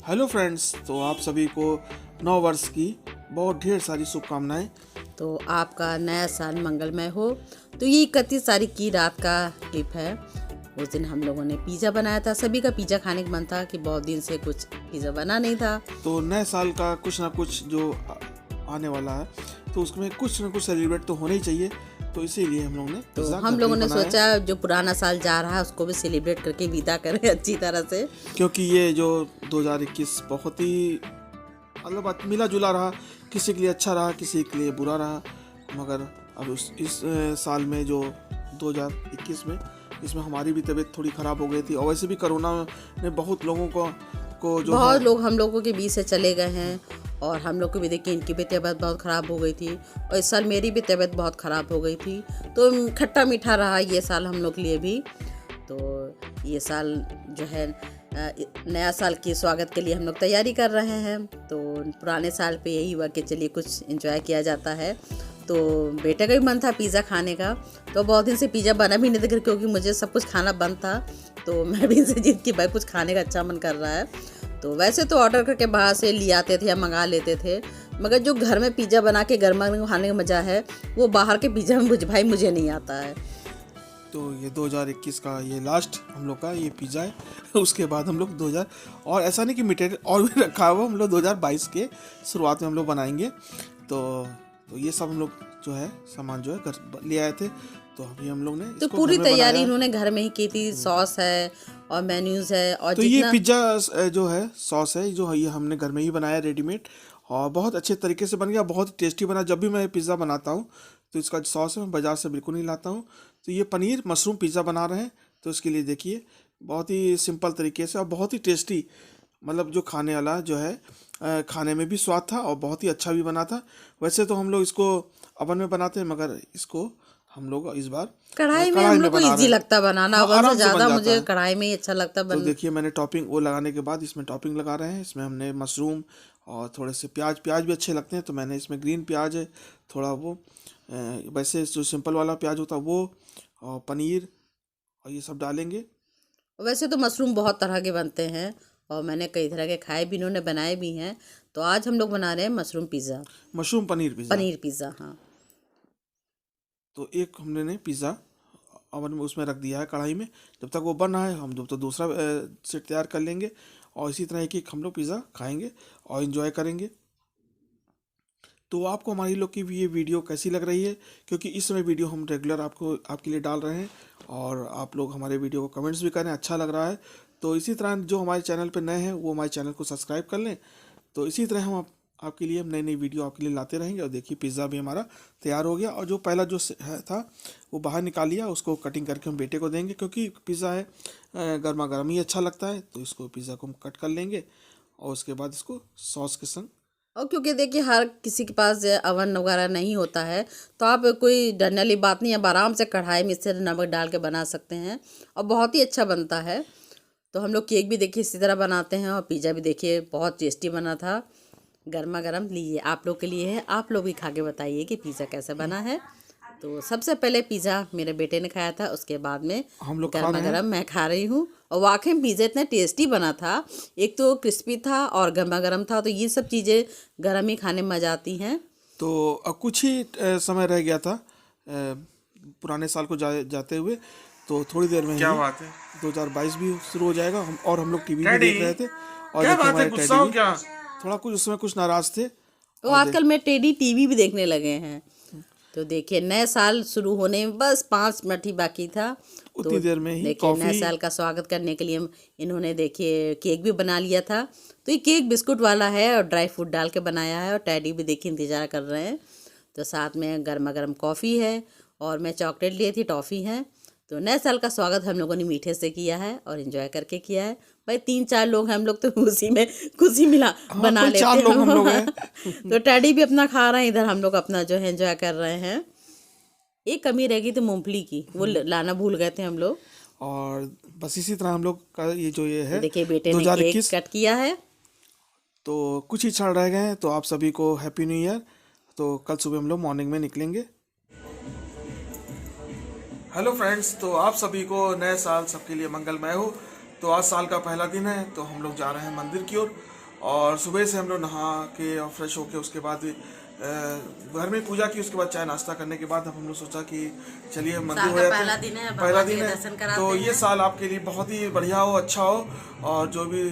Hello friends, तो आप सभी को नव वर्ष की बहुत ढेर सारी शुभकामनाएं। तो आपका नया साल मंगलमय हो। तो ये 31 तारीख की रात का क्लिप है। उस दिन हम लोगों ने पिज़्ज़ा बनाया था। सभी का पिज़्ज़ा खाने का मन था कि बहुत दिन से कुछ पिज़्ज़ा बना नहीं था। तो नए साल का कुछ ना कुछ जो आने वाला है, तो उसमें कुछ ना कुछ सेलिब्रेट तो होना ही चाहिए। तो इसीलिए हम लोगों ने तो पिज़्ज़ा हम घर लोगों पे ने बनाया, सोचा जो पुराना साल जा रहा है उसको भी सेलिब्रेट करके विदा करें अच्छी तरह से। क्योंकि ये जो 2021 बहुत ही मतलब मिला जुला रहा। किसी के लिए अच्छा रहा, किसी के लिए बुरा रहा। मगर अब इस साल में जो 2021 में, इसमें हमारी भी तबीयत थोड़ी ख़राब हो गई थी। और वैसे भी कोरोना ने बहुत लोगों को जो है, बहुत लोग हम लोगों के बीच से चले गए हैं और हम लोग को भी देखिए इनकी भी तबीयत बहुत ख़राब हो गई थी और इस साल मेरी भी तबीयत बहुत ख़राब हो गई थी। तो खट्टा मीठा रहा ये साल हम लोग के लिए भी। तो ये साल जो है नया साल के स्वागत के लिए हम लोग तैयारी कर रहे हैं। तो पुराने साल पे यही हुआ कि चलिए कुछ एंजॉय किया जाता है। तो बेटे का भी मन था पिज़्ज़ा खाने का, तो बहुत दिन से पिज़्ज़ा बना भी नहीं था क्योंकि मुझे सब कुछ खाना बंद था। तो मैं भी इनसे जिद की भाई कुछ खाने का अच्छा मन कर रहा है। तो वैसे तो ऑर्डर करके बाहर से ले आते थे या मंगा लेते थे, मगर जो घर में पिज़्ज़ा बना के गर्मा गर्म खाने का मज़ा है वो बाहर के पिज़्ज़ा में मुझे नहीं आता है। तो ये 2021 का ये लास्ट हम लोग का ये पिज़्ज़ा है। उसके बाद हम लोग 2000, और ऐसा नहीं कि मटेरियल और भी रखा हुआ, हम लोग 2022 के शुरुआत में हम लोग बनाएंगे। तो ये सब हम लोग जो है सामान जो है घर ले आए थे। तो अभी हम लोग ने तो इसको पूरी घर में तैयारी बनाया। इन्होंने घर में ही की थी। सॉस है और मेन्यूज़ है और तो ये जितना पिज़्ज़ा जो है सॉस है, जो है ये हमने घर में ही बनाया रेडीमेड, और बहुत अच्छे तरीके से बन गया, बहुत टेस्टी बना। जब भी मैं पिज़्ज़ा बनाता हूँ तो इसका सॉस है मैं बाज़ार से बिल्कुल नहीं लाता हूँ। तो ये पनीर मशरूम पिज़्ज़ा बना रहे हैं। तो इसके लिए देखिए बहुत ही सिंपल तरीके से और बहुत ही टेस्टी, मतलब जो खाने वाला जो है खाने में भी स्वाद था और बहुत ही अच्छा भी बना था। वैसे तो हम लोग इसको ओवन में बनाते हैं, मगर इसको हम लोग इस बार कढ़ाई में कढ़ाई हम में लोग को बना रहे इजी हैं। लगता है बनाना। हाँ, ओवन से आराम से बन ज़्यादा जाता मुझे है। कढ़ाई में ही अच्छा लगता तो बन। देखिए मैंने टॉपिंग वो लगाने के बाद इसमें टॉपिंग लगा रहे हैं। इसमें हमने मशरूम और थोड़े से प्याज भी अच्छे लगते हैं, तो मैंने इसमें ग्रीन प्याज है, थोड़ा वो वैसे जो सिंपल वाला प्याज होता है वो, और पनीर और ये सब डालेंगे। वैसे तो मशरूम बहुत तरह के बनते हैं और मैंने कई तरह के खाए भी, इन्होंने बनाए भी हैं। तो आज हम लोग बना रहे हैं mushroom pizza, mushroom paneer pizza. Paneer pizza. हाँ, तो एक हमने ने पिज़्ज़ा ओवन में उसमें रख दिया है कढ़ाई में। जब तक वो बन रहा है हम जब तक दूसरा सेट तैयार कर लेंगे, और इसी तरह एक हम लोग पिज़्ज़ा खाएंगे और इन्जॉय करेंगे। तो आपको हमारी लोग की भी ये वीडियो कैसी लग रही है, क्योंकि इस समय वीडियो हम रेगुलर आपके लिए डाल रहे हैं, और आप लोग हमारे वीडियो को कमेंट्स भी करें अच्छा लग रहा है। तो इसी तरह जो हमारे चैनल पर नए हैं वो हमारे चैनल को सब्सक्राइब कर लें। तो इसी तरह हम आपके लिए नई नई वीडियो आपके लिए लाते रहेंगे। और देखिए पिज़्ज़ा भी हमारा तैयार हो गया, और जो पहला जो था वो बाहर निकाल लिया, उसको कटिंग करके हम बेटे को देंगे, क्योंकि पिज़्ज़ा है गर्मा गर्म ही अच्छा लगता है। तो इसको पिज़्ज़ा को हम कट कर लेंगे और उसके बाद इसको सॉस के संग। और क्योंकि देखिए हर किसी के पास अवन वगैरह नहीं होता है, तो आप कोई डरने वाली बात नहीं, आप आराम से कढ़ाई में इससे नमक डाल के बना सकते हैं और बहुत ही अच्छा बनता है। तो हम लोग केक भी देखिए इसी तरह बनाते हैं और पिज़्ज़ा भी देखिए बहुत टेस्टी बना था, गर्मा गर्म। लीजिए आप लोग के लिए है, आप लोग भी खा के बताइए कि पिज़्ज़ा कैसा बना है। तो सबसे पहले पिज़्ज़ा मेरे बेटे ने खाया था, उसके बाद में हम लोग खा गर्मा रहे हैं। गर्म मैं खा रही हूँ। और वाकई में पिज़्ज़ा इतना टेस्टी बना था, एक तो क्रिस्पी था और गर्मा गर्म था। तो ये सब चीज़ें गर्म ही खाने में मज़ा आती हैं। तो कुछ ही समय रह गया था पुराने साल को जाते हुए। तो थोड़ी देर में क्या ही बात है 2022 भी शुरू हो जाएगा। हम लोग टीवी भी डैडी? देख रहे थे, और क्या देखिए बात है, हमारे गुस्सा डैडी हो भी क्या? थोड़ा कुछ उसमें कुछ नाराज थे। तो और आजकल मैं टेडी टीवी भी देखने लगे हैं। तो देखिए नए साल शुरू होने में बस 5 मिनट ही बाकी था। तो उतनी देर में ही देखिए नए कॉफ़ी। साल का स्वागत करने के लिए इन्होंने देखिए केक भी बना लिया था। तो ये केक बिस्कुट वाला है और ड्राई फ्रूट डाल के बनाया है, और टैडी भी देखिए इंतज़ार कर रहे हैं। तो साथ में गर्मा गर्म कॉफ़ी है और मैं चॉकलेट ली थी, टॉफ़ी है। तो नए साल का स्वागत हम लोगों ने मीठे से किया है और इन्जॉय करके किया है। भाई 3-4 लोग हैं हम लोग, तो उसी में खुशी मिला हाँ, बना कोई लेते 4 लोग हम लोग हैं। हैं। तो टैडी भी अपना खा रहे हैं, इधर हम लोग अपना जो है एंजॉय कर रहे हैं। एक कमी रह गई थी मूंगफली की, वो लाना भूल गए थे हम लोग। और बस इसी तरह हम लोग का ये जो ये तो है देखिए बेटे ने केक 2021। कट किया है। तो कुछ ही क्षण रह गए हैं, तो आप सभी को हैप्पी न्यू ईयर। तो कल सुबह हम लोग मॉर्निंग में निकलेंगे। हेलो फ्रेंड्स, तो आप सभी को नए साल सबके लिए मंगलमय हो। तो आज साल का पहला दिन है, तो हम लोग जा रहे हैं मंदिर की ओर। और सुबह से हम लोग नहा के और फ्रेश होके उसके बाद घर में पूजा की, उसके बाद चाय नाश्ता करने के बाद अब हम लोग सोचा कि चलिए मंदिर साल हो का जाते पहला हैं। दिन है, पहला भगवान जी दिन के है, दर्शन कराते तो ये हैं। साल आपके लिए बहुत ही बढ़िया हो, अच्छा हो, और जो भी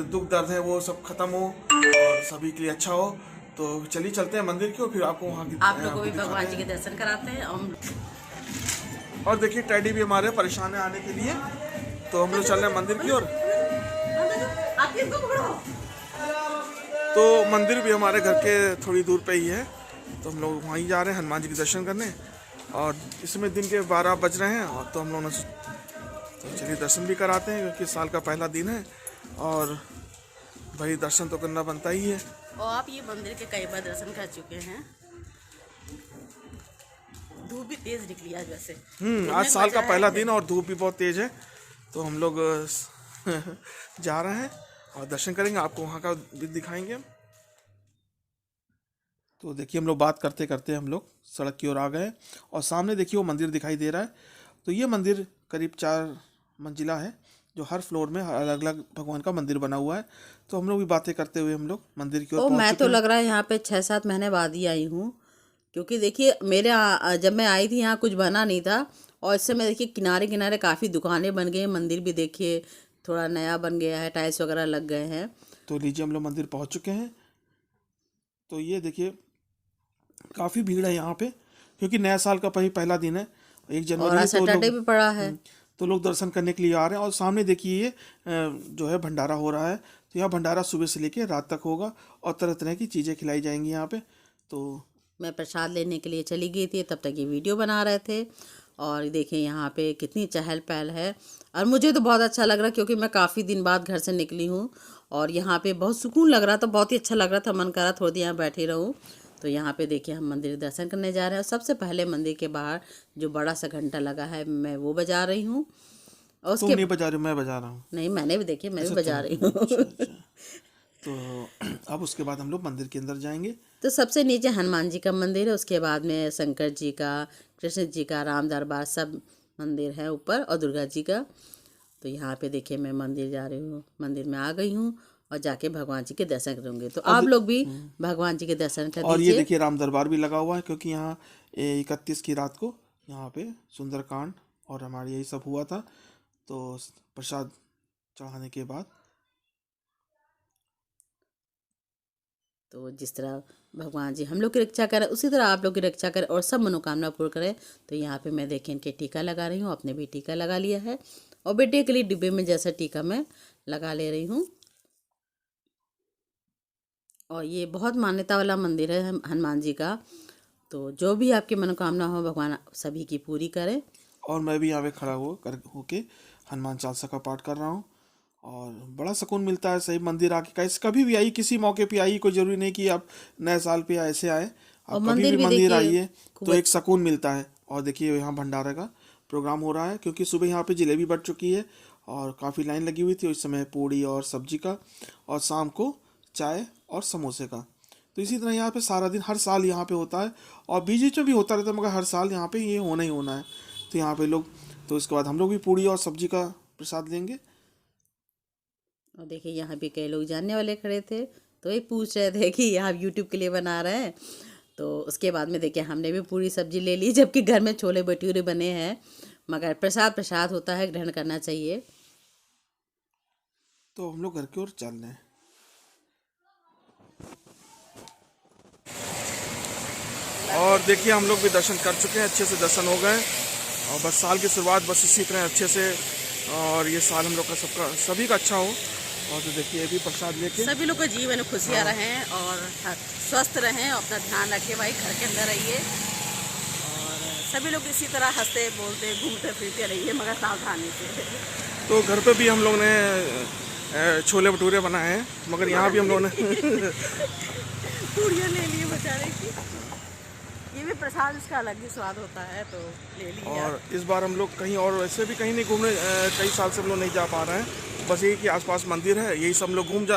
दुख दर्द है वो सब खत्म हो और सभी के लिए अच्छा हो। तो चलिए चलते हैं मंदिर की और फिर आपको वहाँ की आप लोग को भी दिखाते भगवान जी के हैं। दर्शन कराते हैं। और देखिए टैडी भी हमारे परेशान है आने के लिए, तो हम लोग चल रहे हैं मंदिर की ओर। तो मंदिर भी हमारे घर के थोड़ी दूर पे ही है, तो हम लोग वहीं जा रहे हैं हनुमान जी के दर्शन करने। और इसमें दिन के 12 बज रहे हैं, और तो हम लोगों ने तो चलिए दर्शन भी कराते हैं, क्योंकि साल का पहला दिन है और भाई दर्शन तो करना बनता ही है। और आप ये मंदिर के कई बार दर्शन कर चुके हैं। धूप भी तेज निकली आज वैसे। आज साल का पहला दिन और धूप भी बहुत तेज है, तो हम लोग जा रहे हैं और दर्शन करेंगे, आपको वहाँ का भी दिखाएंगे हम। तो देखिए हम लोग बात करते करते हम लोग सड़क की ओर आ गए, और सामने देखिए वो मंदिर दिखाई दे रहा है। तो ये मंदिर करीब 4 मंजिला है, जो हर फ्लोर में अलग अलग भगवान का मंदिर बना हुआ है। तो हम लोग भी बातें करते हुए हम लोग मंदिर की ओर पहुंच मैं चुके तो हैं। लग रहा है यहाँ पे 6-7 महीने बाद ही आई हूँ, क्योंकि देखिए जब मैं आई थी यहाँ कुछ बना नहीं था, और इस समय देखिए किनारे किनारे काफ़ी दुकानें बन गई हैं। मंदिर भी देखिए थोड़ा नया बन गया है, टाइल्स वगैरह लग गए हैं। तो लीजिए हम लोग मंदिर पहुंच चुके हैं। तो ये देखिए काफ़ी भीड़ है यहाँ पे, क्योंकि नया साल का पहला दिन है, 1 और जनवरी है। आज तो सैटरडे लोग भी पड़ा है। तो लोग दर्शन करने के लिए आ रहे हैं। और सामने देखिए ये जो है भंडारा हो रहा है। तो यहाँ भंडारा सुबह से लेके रात तक होगा, और तरह तरह की चीज़ें खिलाई जाएंगी यहाँ पे। तो मैं प्रसाद लेने के लिए चली गई थी, तब तक ये वीडियो बना रहे थे। और देखिए यहाँ पे कितनी चहल पहल है, और मुझे तो बहुत अच्छा लग रहा, क्योंकि मैं काफ़ी दिन बाद घर से निकली हूँ, और यहाँ पे बहुत सुकून लग रहा था, बहुत ही अच्छा लग रहा था। मन करा थोड़ी देर यहाँ बैठी रहूँ। तो यहाँ पे देखिए हम मंदिर दर्शन करने जा रहे हैं, और सबसे पहले मंदिर के बाहर जो बड़ा सा घंटा लगा है, मैं वो बजा रही हूँ। और तुम उसके नहीं बजा रहे हो, मैं बजा रहा हूँ। नहीं, मैंने भी देखिए, मैं भी अच्छा बजा तुम, रही हूँ। अच्छा। तो अब उसके बाद हम लोग मंदिर के अंदर जाएंगे। तो सबसे नीचे हनुमान जी का मंदिर है, उसके बाद में शंकर जी का, कृष्ण जी का, राम दरबार सब मंदिर है ऊपर, और दुर्गा जी का। तो यहाँ पे देखिए मैं मंदिर जा रही हूँ, मंदिर में आ गई हूँ, और जाके भगवान जी के दर्शन करूँगी। तो आप लोग भी भगवान जी के दर्शन कर और ये दीजिए। देखिए राम दरबार भी लगा हुआ है, क्योंकि यहाँ 31 की रात को यहाँ पे सुंदरकांड और हमारे यही सब हुआ था। तो प्रसाद चढ़ाने के बाद तो जिस तरह भगवान जी हम लोग की रक्षा करें, उसी तरह आप लोग की रक्षा करें और सब मनोकामना पूर्ण करें। तो यहाँ पे मैं देखिए इनके टीका लगा रही हूँ, अपने भी टीका लगा लिया है, और बेटे के लिए डिब्बे में जैसा टीका मैं लगा ले रही हूँ। और ये बहुत मान्यता वाला मंदिर है हनुमान जी का। तो जो भी आपकी मनोकामना हो, भगवान सभी की पूरी करें। और मैं भी यहाँ पे खड़ा होके हनुमान चालीसा का पाठ कर रहा हूँ, और बड़ा सुकून मिलता है। सही मंदिर आके कैसे कभी भी आई, किसी मौके पे आई, कोई जरूरी नहीं कि आप नए साल पे ऐसे आए, और आप कभी मंदिर भी भी मंदिर देखिए आइए खूब तो एक सुकून मिलता है। और देखिए यहाँ भंडारा का प्रोग्राम हो रहा है, क्योंकि सुबह यहाँ पे जलेबी बढ़ चुकी है और काफ़ी लाइन लगी हुई थी उस समय पूड़ी और सब्जी का, और शाम को चाय और समोसे का। तो इसी तरह यहाँ पे सारा दिन हर साल यहाँ पे होता है, और बीच बीच में भी होता रहता है, मगर हर साल यहाँ पे ये होना ही होना है। तो यहाँ पे लोग, तो इसके बाद हम लोग भी पूड़ी और सब्जी का प्रसाद लेंगे। और देखिए यहाँ भी कई लोग जानने वाले खड़े थे, तो ये पूछ रहे थे कि आप यूट्यूब के लिए बना रहे हैं। तो उसके बाद में देखिए हमने भी पूरी सब्जी ले ली, जबकि घर में छोले भटूरे बने हैं, मगर प्रसाद प्रसाद होता है, ग्रहण करना चाहिए। तो हम लोग घर की ओर चल रहे हैं। और देखिए हम लोग भी दर्शन कर चुके हैं, अच्छे से दर्शन हो गए, और बस साल की शुरुआत बस इसी तरह अच्छे से, और ये साल हम लोग का सबका सभी का अच्छा हो। और तो देखिए ये भी प्रसाद लेके सभी लोग का जीवन में खुशियाँ रहें और स्वस्थ रहें, अपना ध्यान रखें भाई, घर के अंदर रहिए, और सभी लोग इसी तरह हंसते बोलते घूमते फिरते रहिए, मगर सावधानी से। तो घर पे भी हम लोग ने छोले भटूरे बनाए हैं, मगर यहाँ भी हम लोगों ने पूड़ियाँ ले लिए बेचारे की, ये भी प्रसाद इसका अलग ही स्वाद होता है, तो ले लिया। और इस बार हम लोग कहीं और वैसे भी कहीं नहीं घूमने, कई साल से हम लोग नहीं जा पा रहे हैं, बस यही कि आसपास मंदिर है, यही सब लोग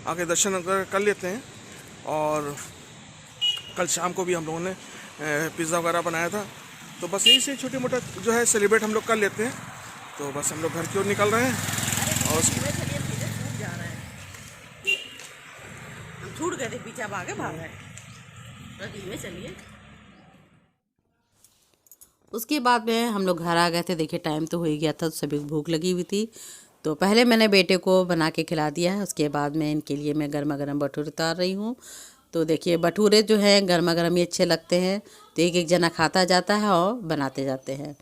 आके दर्शन कर लेते हैं। और कल शाम को भी हम लोगों ने पिज़्ज़ा वगैरह बनाया था, तो बस यही से छोटे मोटा जो है सेलिब्रेट हम लोग कर लेते हैं। तो बस हम लोग घर की ओर निकल रहे हैं, और सब आगे भाग रहे हैं, धीमे चलिए। उसके बाद में हम लोग घर आ गए थे। देखिए टाइम तो हो ही गया था, तो सभी को भूख लगी हुई थी। तो पहले मैंने बेटे को बना के खिला दिया है, उसके बाद में इनके लिए मैं गर्मा गर्म भटूरे उतार रही हूँ। तो देखिए भटूरे जो हैं गर्मा गर्म ही अच्छे लगते हैं, तो एक एक जना खाता जाता है और बनाते जाते हैं।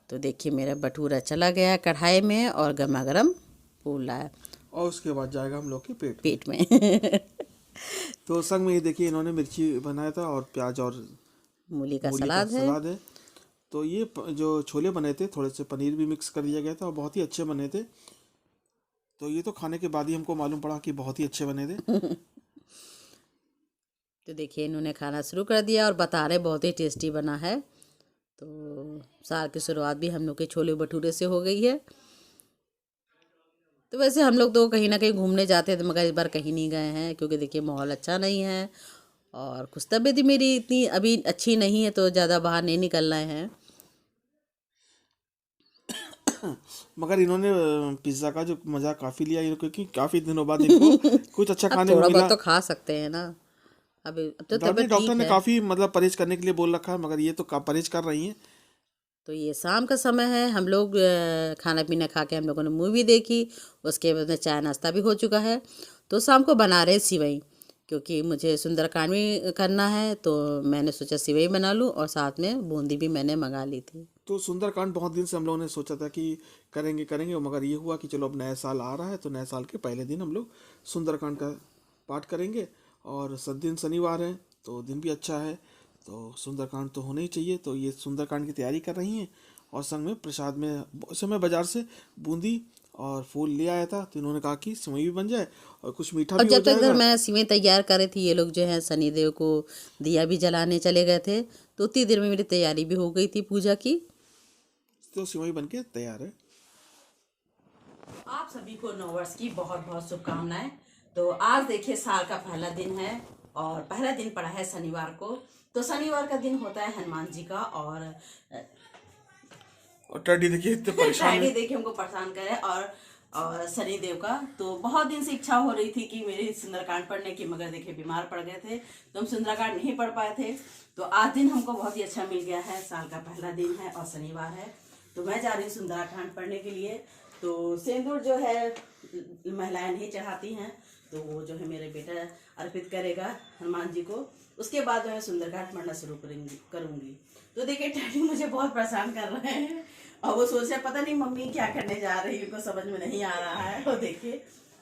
तो देखिए मेरा भटूरा चला गया कढ़ाई में और गर्मा गर्म फूल रहा है और उसके बाद जाएगा हम लोग के पेट में। पेट में। तो संग में ये देखिए इन्होंने मिर्ची बनाया था और प्याज और मूली का मूली का सलाद है। सलाद है। तो ये जो छोले बने थे थोड़े से पनीर भी मिक्स कर दिया गया था और बहुत ही अच्छे बने थे। तो ये तो खाने के बाद ही हमको मालूम पड़ा कि बहुत ही अच्छे बने थे। तो देखिए इन्होंने खाना शुरू कर दिया और बता रहे बहुत ही टेस्टी बना है। तो साल की शुरुआत भी हम लोग के छोले भटूरे से हो गई है। तो वैसे हम लोग तो कहीं ना कहीं घूमने जाते थे, मगर इस बार कहीं नहीं गए हैं क्योंकि देखिए माहौल अच्छा नहीं है और कुछ तबीयत भी मेरी इतनी अभी अच्छी नहीं है, तो ज़्यादा बाहर नहीं निकल रहे हैं। मगर इन्होंने पिज्ज़ा का जो मज़ा काफ़ी लिया क्योंकि काफ़ी दिनों बाद इनको कुछ अच्छा अब खाने को थोड़ा मिला। बहुत तो खा सकते हैं ना, अब तो तबीयत डॉक्टर ठीक ने है। काफ़ी मतलब परहेज करने के लिए बोल रखा है, मगर ये तो परहेज कर रही हैं। तो ये शाम का समय है, हम लोग खाना पीना खा के हम लोगों ने मूवी देखी, उसके बाद में चाय नाश्ता भी हो चुका है। तो शाम को बना रहे सिवई, क्योंकि मुझे सुंदरकांड भी करना है, तो मैंने सोचा सिवई बना लूँ और साथ में बूंदी भी मैंने मंगा ली थी। तो सुंदरकांड बहुत दिन से हम लोगों ने सोचा था कि करेंगे करेंगे, मगर ये हुआ कि चलो अब नया साल आ रहा है तो नए साल के पहले दिन हम लोग सुंदरकांड का पाठ करेंगे। और दिन शनिवार है तो दिन भी अच्छा है, तो सुंदरकांड तो होना ही चाहिए। तो ये सुंदरकांड की तैयारी कर रही हैं और संग में प्रसाद में उसे मैं बाज़ार से बूंदी और फूल ले आया था, तो इन्होंने कहा कि सेवई भी बन जाए और कुछ मीठा और भी हो जब तक इधर जाएगा। मैं सिवें तैयार कर रही थी, ये लोग जो है शनिदेव को दिया भी जलाने चले गए थे। तो उतनी देर में मेरी तैयारी भी हो गई थी पूजा की। तो सेवई बन के तैयार है। आप सभी को नववर्ष की बहुत बहुत शुभकामनाएं। तो आज देखिए साल का पहला दिन है और पहला दिन पड़ा है शनिवार को। तो शनिवार का दिन होता है हनुमान जी का, और टैडी देखिए इतने परेशान फ्राइडे है। देखिए हमको परेशान करे, और शनिदेव का तो बहुत दिन से इच्छा हो रही थी कि मेरी सुंदरकांड पढ़ने की, मगर देखिए बीमार पड़ गए थे तो हम सुंदरकांड नहीं पढ़ पाए थे। तो आज दिन हमको बहुत ही अच्छा मिल गया है, साल का पहला दिन है और शनिवार है, तो मैं जा रही हूँ सुंदरकांड पढ़ने के लिए। तो सिंदूर जो है महिलाएं नहीं चढ़ाती हैं, तो वो जो है मेरे बेटा अर्पित करेगा हनुमान जी को। उसके बाद मैं सुंदरकांड पढ़ना शुरू करूंगी। तो देखिए डैडी मुझे बहुत परेशान कर रहे हैं और वो सोच रहे पता नहीं मम्मी क्या करने जा रही है, उनको समझ में नहीं आ रहा है। तो देखिए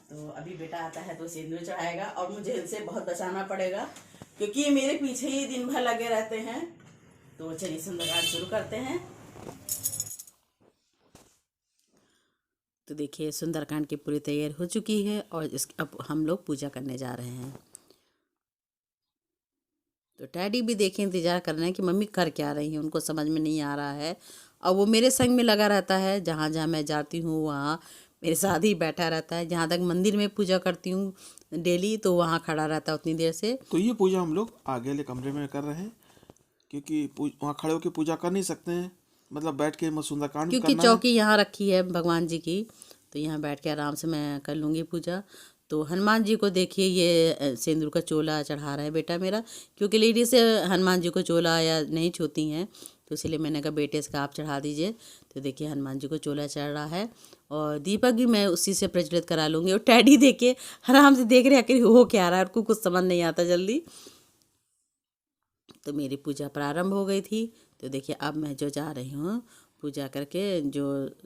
तो अभी बेटा आता है तो सिंदूर चढ़ाएगा और मुझे इनसे बहुत बचाना पड़ेगा क्योंकि ये मेरे पीछे ही दिन भर लगे रहते हैं। तो चलिए सुंदरकांड शुरू करते हैं। तो देखिए सुंदरकांड की पूरी तैयारी हो चुकी है और अब हम लोग पूजा करने जा रहे हैं। तो डैडी भी देखे इंतजार कर रहे हैं कि मम्मी कर क्या रही हैं, उनको समझ में नहीं आ रहा है। और वो मेरे संग में लगा रहता है, जहाँ जहाँ मैं जाती हूँ वहाँ मेरे साथ ही बैठा रहता है। जहाँ तक मंदिर में पूजा करती हूँ डेली, तो वहाँ खड़ा रहता है उतनी देर से। तो ये पूजा हम लोग आगे वाले कमरे में कर रहे हैं क्योंकि वहाँ खड़े होकर पूजा कर नहीं सकते हैं, मतलब बैठ के सुंदरकांड भी क्योंकि करना है। चौकी यहाँ रखी है भगवान जी की, तो यहाँ बैठ के आराम से मैं कर लूँगी पूजा। तो हनुमान जी को देखिए ये सिंदूर का चोला चढ़ा रहा है बेटा मेरा, क्योंकि लेडीज से हनुमान जी को चोला या नहीं छूती हैं, तो इसलिए मैंने कहा बेटे इसका आप चढ़ा दीजिए। तो देखिए हनुमान जी को चोला चढ़ रहा है और दीपक भी मैं उसी से प्रज्वलित करा लूँगी। और टैडी देखिए आराम से देख रहे आखिर हो क्या रहा है, उनको कुछ समझ नहीं आता जल्दी। तो मेरी पूजा प्रारंभ हो गई थी। तो देखिए अब मैं जो जा रही हूँ पूजा करके, जो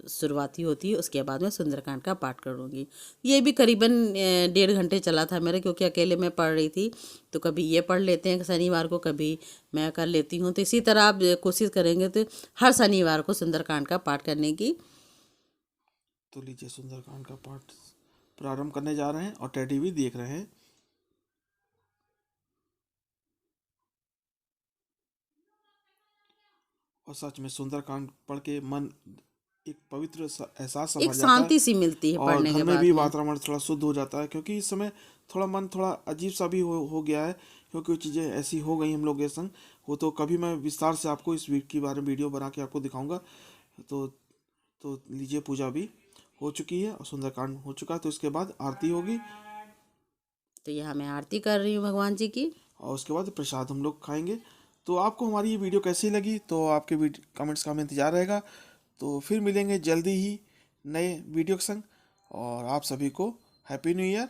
शुरुआती होती है उसके बाद मैं सुंदरकांड का पाठ करूँगी। ये भी करीबन 1.5 घंटे चला था मेरा, क्योंकि अकेले मैं पढ़ रही थी। तो कभी ये पढ़ लेते हैं शनिवार को, कभी मैं कर लेती हूँ। तो इसी तरह आप कोशिश करेंगे तो हर शनिवार को सुंदरकांड का पाठ करने की। तो लीजिए सुंदरकांड का पाठ प्रारंभ करने जा रहे हैं और टैडी भी देख रहे हैं। और सच में सुंदरकांड पढ़ के मन एक पवित्र एहसास सा एक भर जाता है शांति सी मिलती है और पढ़ने घर के में बाद भी में। वातावरण थोड़ा शुद्ध हो जाता है, क्योंकि इस समय थोड़ा मन थोड़ा अजीब सा भी हो गया है, क्योंकि चीज़ें ऐसी हो गई हम लोग के संग। वो तो कभी मैं विस्तार से आपको इस वीक के बारे में वीडियो बना के आपको दिखाऊंगा। तो लीजिए पूजा भी हो चुकी है और सुंदरकांड हो चुका है, तो इसके बाद आरती होगी। तो यहाँ मैं आरती कर रही हूँ भगवान जी की। और उसके बाद प्रसाद हम लोग खाएंगे। तो आपको हमारी ये वीडियो कैसी लगी, तो आपके कमेंट्स का हमें इंतज़ार रहेगा। तो फिर मिलेंगे जल्दी ही नए वीडियो के संग। और आप सभी को हैप्पी न्यू ईयर।